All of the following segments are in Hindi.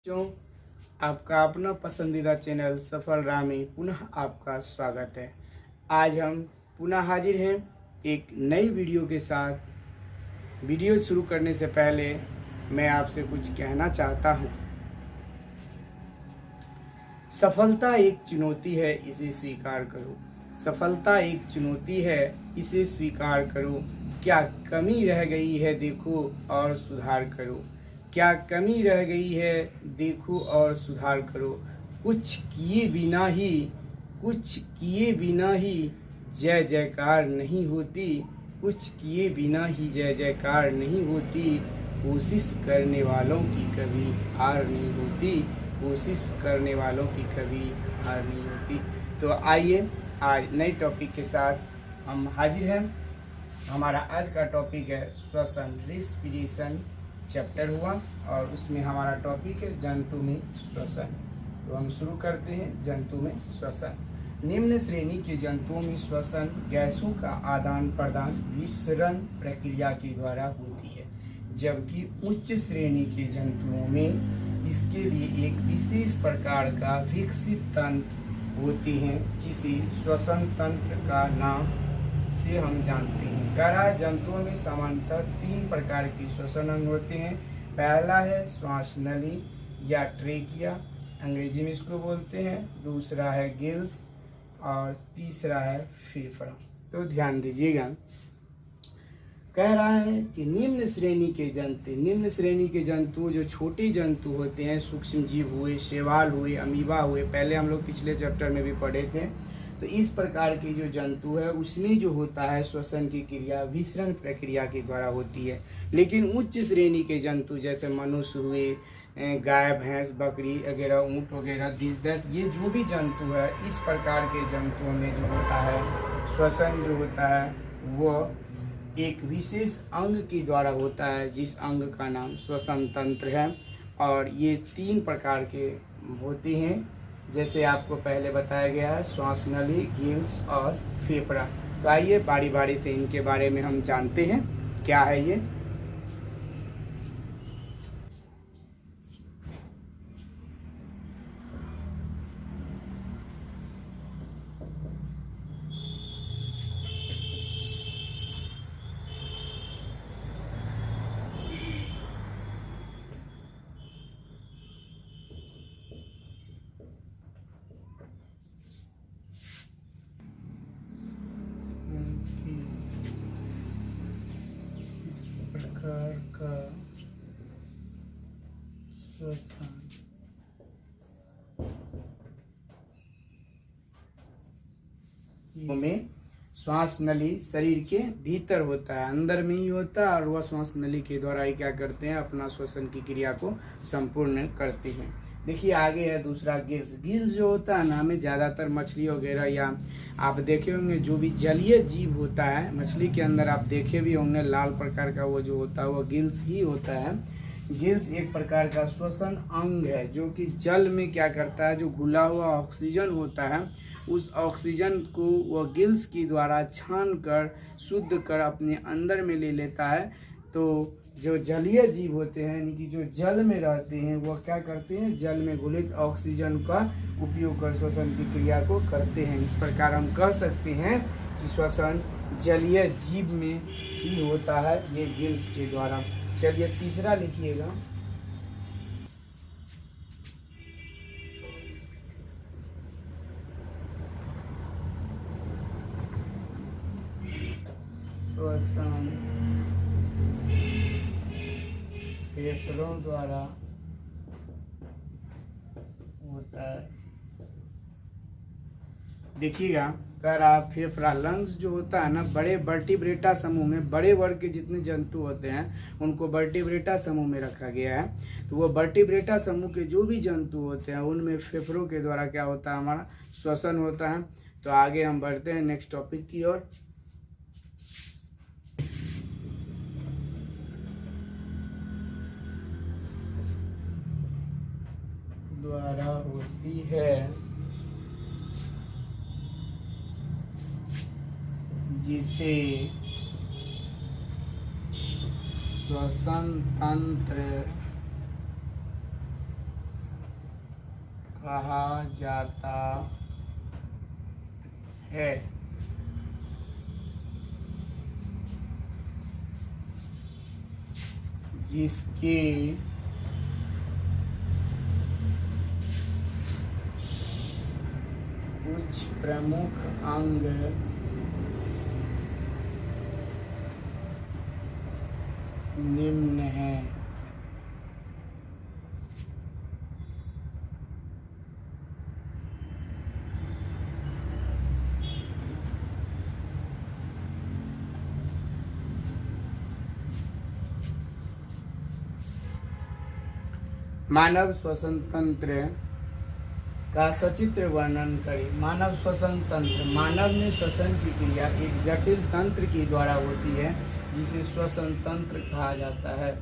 क्यों आपका अपना पसंदीदा चैनल सफल राह में पुनः आपका स्वागत है। आज हम पुनः हाजिर हैं एक नई वीडियो के साथ। वीडियो शुरू करने से पहले मैं आपसे कुछ कहना चाहता हूँ। सफलता एक चुनौती है, इसे स्वीकार करो। सफलता एक चुनौती है, इसे स्वीकार करो। क्या कमी रह गई है देखो और सुधार करो। क्या कमी रह गई है देखो और सुधार करो। कुछ किए बिना ही जय जयकार नहीं होती। कुछ किए बिना ही जय जयकार नहीं होती। कोशिश करने वालों की कभी हार नहीं होती। कोशिश करने वालों की कभी हार नहीं होती। तो आइए आज नए टॉपिक के साथ हम हाजिर हैं। हमारा आज का टॉपिक है श्वसन, रेस्पिरेशन चैप्टर हुआ और उसमें हमारा टॉपिक है जंतु में श्वसन। तो हम शुरू करते हैं जंतु में श्वसन। निम्न श्रेणी के जंतुओं में श्वसन गैसों का आदान प्रदान विसरण प्रक्रिया के द्वारा होती है, जबकि उच्च श्रेणी के जंतुओं में इसके लिए एक विशेष प्रकार का विकसित तंत्र होते हैं, जिसे श्वसन तंत्र का नाम से हम जानते हैं। करा जंतुओं में सामान्यतः 3 प्रकार के श्वसन अंग होते हैं। पहला है श्वास नली या ट्रेकिया, अंग्रेजी में इसको बोलते हैं। दूसरा है गिल्स और तीसरा है फेफड़ा। तो ध्यान दीजिएगा, कह रहा है कि निम्न श्रेणी के जंतु जो छोटे जंतु होते हैं, सूक्ष्म जीव हुए, शैवाल हुए, अमीबा हुए, पहले हम लोग पिछले चैप्टर में भी पढ़े थे। तो इस प्रकार के जो जंतु है उसमें जो होता है श्वसन की क्रिया विसरण प्रक्रिया के द्वारा होती है। लेकिन उच्च श्रेणी के जंतु जैसे मनुष्य हुए, गाय, भैंस, बकरी वगैरह, ऊँट वगैरह, दिलदर, ये जो भी जंतु है, इस प्रकार के जंतुओं में जो होता है श्वसन जो होता है वो एक विशेष अंग के द्वारा होता है, जिस अंग का नाम श्वसन तंत्र है। और ये 3 प्रकार के होते हैं, जैसे आपको पहले बताया गया है, श्वास नली, गिल्स और फेफड़ा। तो आइए बारी बारी से इनके बारे में हम जानते हैं क्या है ये। का में श्वास नली शरीर के भीतर होता है, अंदर में ही होता है, और वह श्वास नली के द्वारा ही क्या करते हैं, अपना श्वसन की क्रिया को संपूर्ण करते हैं। देखिए आगे है दूसरा गिल्स। गिल्स जो होता है ना, हमें ज़्यादातर मछली वगैरह या आप देखे होंगे जो भी जलीय जीव होता है, मछली के अंदर आप देखे भी होंगे लाल प्रकार का वो जो होता है वो गिल्स ही होता है। गिल्स एक प्रकार का श्वसन अंग है जो कि जल में क्या करता है, जो घुला हुआ ऑक्सीजन होता है उस ऑक्सीजन को वह गिल्स के द्वारा छान कर शुद्ध कर अपने अंदर में ले लेता है। तो जो जलीय जीव होते हैं, यानी कि जो जल में रहते हैं, वो क्या करते हैं, जल में घुलित ऑक्सीजन का उपयोग कर श्वसन की क्रिया को करते हैं। इस प्रकार हम कह सकते हैं कि श्वसन जलीय जीव में ही होता है, ये गिल्स के द्वारा। चलिए तीसरा लिखिएगा। श्वसन फेफड़ों द्वारा होता है। देखिएगा, कह रहा फेफड़ा, लंग्स जो होता है ना, बड़े वर्टिब्रेटा समूह में, बड़े वर्ग के जितने जंतु होते हैं उनको वर्टिब्रेटा समूह में रखा गया है। तो वो वर्टिब्रेटा समूह के जो भी जंतु होते हैं उनमें फेफड़ों के द्वारा क्या होता है, हमारा श्वसन होता है। तो आगे हम बढ़ते हैं नेक्स्ट टॉपिक की ओर। द्वारा होती है, जिसे श्वसन तंत्र कहा जाता है। जिसके कुछ प्रमुख अंग निम्न हैं। मानव श्वसन तंत्र का सचित्र वर्णन करें। मानव श्वसन तंत्र, मानव में श्वसन की क्रिया एक जटिल तंत्र के द्वारा होती है जिसे श्वसन तंत्र कहा जाता है।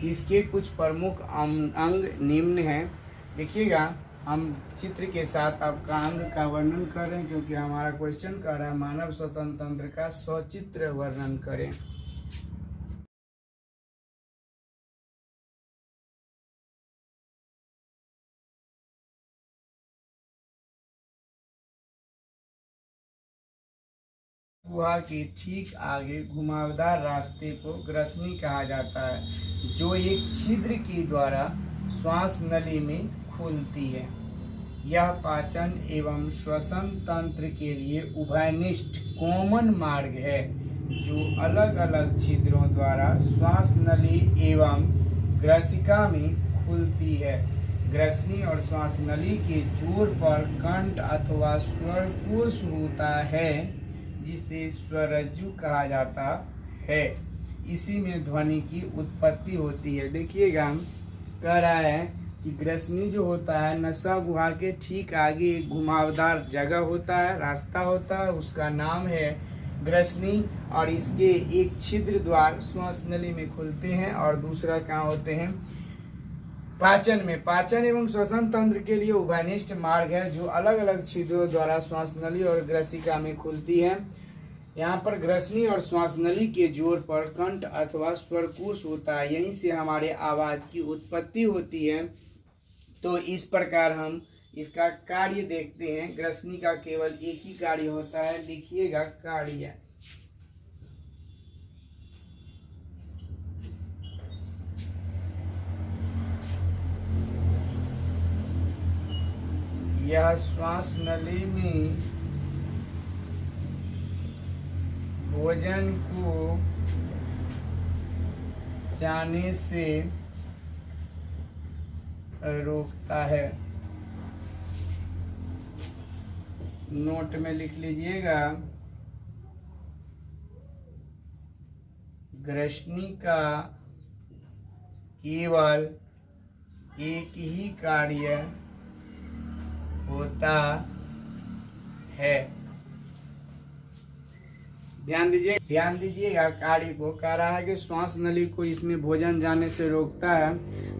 इसके कुछ प्रमुख अंग निम्न हैं। देखिएगा, हम चित्र के साथ आपका अंग का वर्णन कर रहे हैं क्योंकि हमारा क्वेश्चन कर रहा है मानव श्वसन तंत्र का सचित्र वर्णन करें। गुहा के ठीक आगे घुमावदार रास्ते को ग्रसनी कहा जाता है, जो एक छिद्र के द्वारा श्वास नली में खुलती है। यह पाचन एवं श्वसन तंत्र के लिए उभयनिष्ठ कॉमन मार्ग है, जो अलग अलग छिद्रों द्वारा श्वास नली एवं ग्रसिका में खुलती है। ग्रसनी और श्वास नली के जोड़ पर कंठ अथवा स्वरकोश होता है, जिसे स्वरज्जु कहा जाता है। इसी में ध्वनि की उत्पत्ति होती है। देखिएगा, कह रहा है कि ग्रसनी जो होता है, नसा गुहा के ठीक आगे एक घुमावदार जगह होता है, रास्ता होता है, उसका नाम है ग्रसनी। और इसके एक छिद्र द्वार श्वास नली में खुलते हैं और दूसरा कहाँ होते हैं, पाचन में। पाचन एवं श्वसन तंत्र के लिए उभयनिष्ठ मार्ग है, जो अलग अलग छिद्रों द्वारा श्वास नली और ग्रसिका में खुलती है। यहाँ पर ग्रसनी और श्वास नली के जोड़ पर कंठ अथवा स्वरकोश होता है, यहीं से हमारे आवाज की उत्पत्ति होती है। तो इस प्रकार हम इसका कार्य देखते हैं। ग्रसनी का केवल एक ही कार्य होता है, लिखिएगा कार्य। यह श्वास नली में भोजन को जाने से रोकता है। नोट में लिख लीजिएगा, ग्रसनी का केवल एक ही कार्य होता है। ध्यान दीजिएगा कार्य को। कह रहा है कि श्वास नली को इसमें भोजन जाने से रोकता है।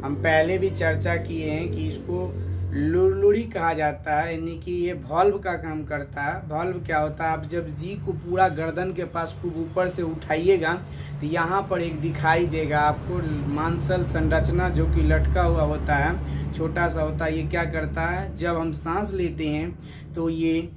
हम पहले भी चर्चा किए हैं कि इसको लुरलुरी कहा जाता है, यानी कि ये वॉल्व का काम करता है। वॉल्व क्या होता है, आप जब जी को पूरा गर्दन के पास खूब ऊपर से उठाइएगा तो यहाँ पर एक दिखाई देगा आपको मांसल संरचना, जो कि लटका हुआ होता है, छोटा सा होता है। ये क्या करता है, जब हम सांस लेते हैं तो ये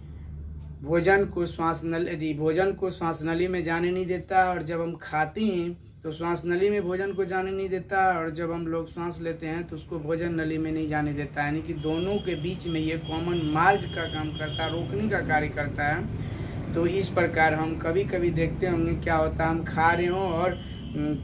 भोजन को श्वास नली में जाने नहीं देता, और जब हम खाते हैं तो श्वास नली में भोजन को जाने नहीं देता, और जब हम लोग श्वास लेते हैं तो उसको भोजन नली में नहीं जाने देता। यानी कि दोनों के बीच में ये कॉमन मार्ग का काम करता है, रोकने का कार्य करता है। तो इस प्रकार हम कभी कभी देखते होंगे क्या होता है, हम खा रहे हों और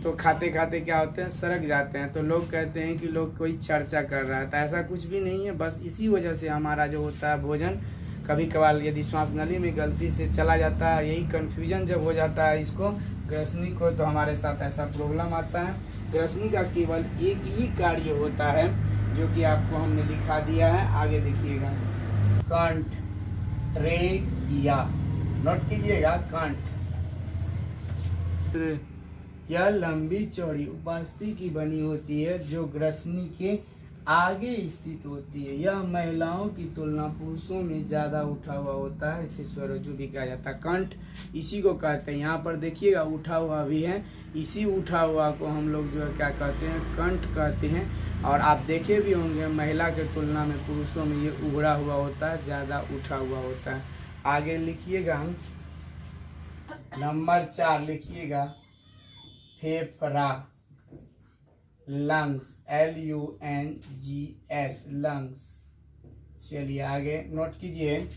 तो खाते खाते क्या होते हैं, सरक जाते हैं, तो लोग कहते हैं कि लोग कोई चर्चा कर रहा है। तो ऐसा कुछ भी नहीं है, बस इसी वजह से हमारा जो होता है भोजन कभी कभार यदि श्वास नली में गलती से चला जाता है, यही कन्फ्यूजन जब हो जाता है इसको ग्रसनी को, तो हमारे साथ ऐसा प्रॉब्लम आता है। ग्रसनी का केवल एक ही कार्य होता है, जो कि आपको हमने लिखा दिया है, आगे देखिएगा। कंठ, रे या, नोट कीजिएगा, कंठ। यह लंबी चौड़ी उपास्थि की बनी होती है, जो ग्रसनी के आगे स्थित होती है। यह महिलाओं की तुलना पुरुषों में ज़्यादा उठा हुआ होता है, इसे स्वरजु भी कहा जाता है। कंठ इसी को कहते हैं। यहाँ पर देखिएगा उठा हुआ भी है, इसी उठा हुआ को हम लोग जो है क्या कहते हैं, कंठ कहते हैं। और आप देखे भी होंगे महिला के तुलना में पुरुषों में ये उभरा हुआ होता है, ज़्यादा उठा हुआ होता है। आगे लिखिएगा हम नंबर 4 लिखिएगा फेफड़ा, लंग्स, LUNGS लंग्स। चलिए आगे नोट कीजिए।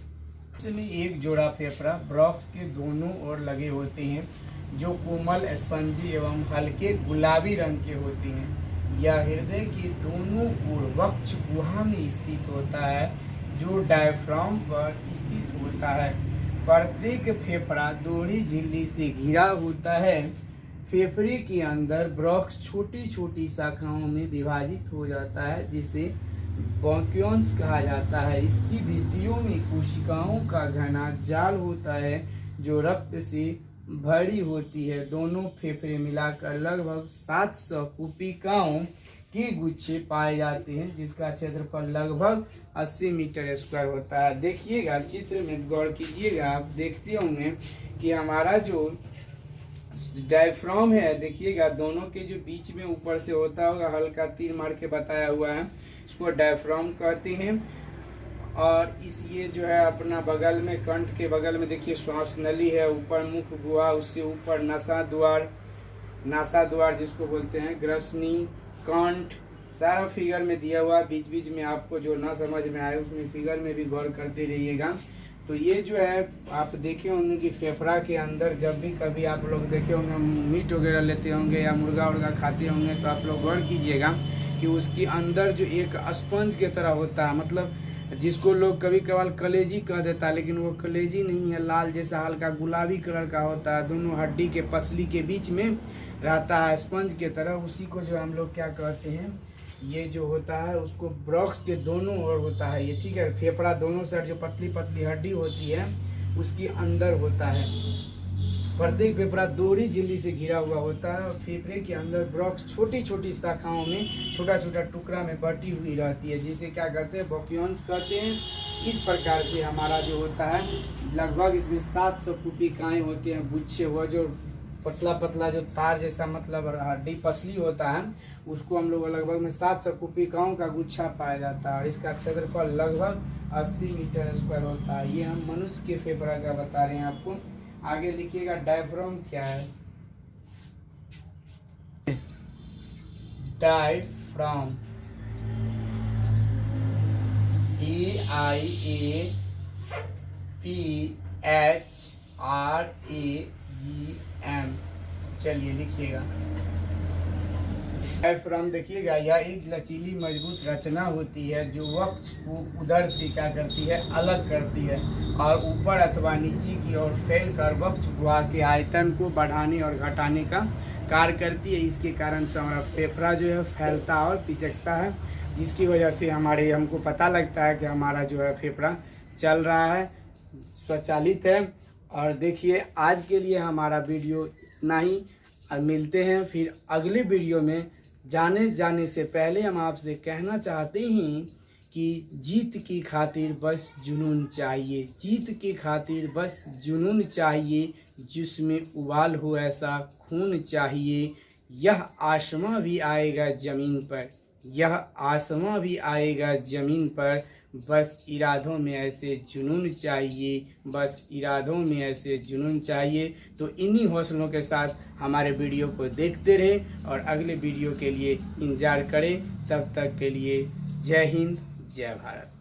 इसमें एक जोड़ा फेफड़ा ब्रॉक्स के दोनों ओर लगे होते हैं, जो कोमल, स्पंजी एवं हल्के गुलाबी रंग के होते हैं। यह हृदय के दोनों ओर वक्ष गुहा में स्थित होता है, जो डायफ्राम पर स्थित होता है। प्रत्येक फेफड़ा दोहरी झिल्ली से घिरा होता है। फेफड़े के अंदर ब्रॉक्स छोटी छोटी शाखाओं में विभाजित हो जाता है, जिसे ब्रोंकियोल्स कहा जाता है। इसकी भित्तियों में कोशिकाओं का घना जाल होता है, जो रक्त से भरी होती है। दोनों फेफड़े मिलाकर लगभग 700 कोशिकाओं के गुच्छे पाए जाते हैं, जिसका क्षेत्रफल लगभग 80 मीटर स्क्वायर होता है। देखिएगा चित्र में गौर कीजिएगा, आप देखते होंगे कि हमारा जो डायफ्राम है, देखिएगा दोनों के जो बीच में ऊपर से होता होगा, हल्का तीर मार के बताया हुआ है, इसको डायफ्राम कहते हैं। और इस ये जो है अपना बगल में, कंठ के बगल में देखिए श्वास नली है, ऊपर मुख गुहा, उससे ऊपर नासा द्वार जिसको बोलते हैं, ग्रसनी, कंठ, सारा फिगर में दिया हुआ। बीच बीच में आपको जो ना समझ में आए उसमें फिगर में भी गौर करते रहिएगा। तो ये जो है आप देखे होंगे कि फेफड़ा के अंदर जब भी कभी आप लोग देखे होंगे मीट वगैरह लेते होंगे या मुर्गा उर्गा खाते होंगे, तो आप लोग गौर कीजिएगा कि उसके अंदर जो एक स्पंज के तरह होता है, मतलब जिसको लोग कभी कभार कलेजी कह देता है, लेकिन वो कलेजी नहीं है, लाल जैसा हल्का गुलाबी कलर का होता है, दोनों हड्डी के पसली के बीच में रहता है स्पंज के तरह। उसी को जो हम लोग क्या कहते हैं, ये जो होता है उसको ब्रॉक्स के दोनों ओर होता है ये, ठीक है। फेफड़ा दोनों साइड जो पतली पतली हड्डी होती है उसके अंदर होता है। प्रत्येक फेफड़ा दोहरी झिल्ली से घिरा हुआ होता है और फेफड़े के अंदर ब्रॉक्स छोटी छोटी शाखाओं में छोटा छोटा टुकड़ा में बटी हुई रहती है, जिसे क्या कहते हैं, ब्रोंकियोल्स कहते हैं। इस प्रकार से हमारा जो होता है लगभग इसमें 700 कोशिकाएं होती हैं, गुच्छे। हुआ जो पतला पतला जो तार जैसा मतलब हड्डी पसली होता है, उसको हम लोग लगभग में 700 कोशिकाओं का गुच्छा पाया जाता है और इसका क्षेत्रफल लगभग 80 मीटर स्क्वायर होता है। ये हम मनुष्य के फेफड़ा का बता रहे हैं आपको। आगे लिखिएगा डायफ्राम क्या है। Diaphragm DIAPHRAGM। चलिए लिखिएगा डायफ्राम। देखिएगा यह एक लचीली मजबूत रचना होती है जो वक्ष को उदर से क्या करती है, अलग करती है और ऊपर अथवा नीचे की ओर फैलकर वक्ष गुहा के आयतन को बढ़ाने और घटाने का कार्य करती है। इसके कारण से हमारा फेफड़ा जो है फैलता और पिचकता है, जिसकी वजह से हमको पता लगता है कि हमारा जो है फेफड़ा चल रहा है, स्वचालित है। और देखिए आज के लिए हमारा वीडियो इतना ही। मिलते हैं फिर अगले वीडियो में। जाने से पहले हम आपसे कहना चाहते हैं कि जीत की खातिर बस जुनून चाहिए, जीत की खातिर बस जुनून चाहिए, जिसमें उबाल हो ऐसा खून चाहिए। यह आसमां भी आएगा ज़मीन पर, यह आसमां भी आएगा ज़मीन पर, बस इरादों में ऐसे जुनून चाहिए, बस इरादों में ऐसे जुनून चाहिए। तो इन्हीं हौसलों के साथ हमारे वीडियो को देखते रहें और अगले वीडियो के लिए इंतज़ार करें। तब तक के लिए जय हिंद, जय भारत।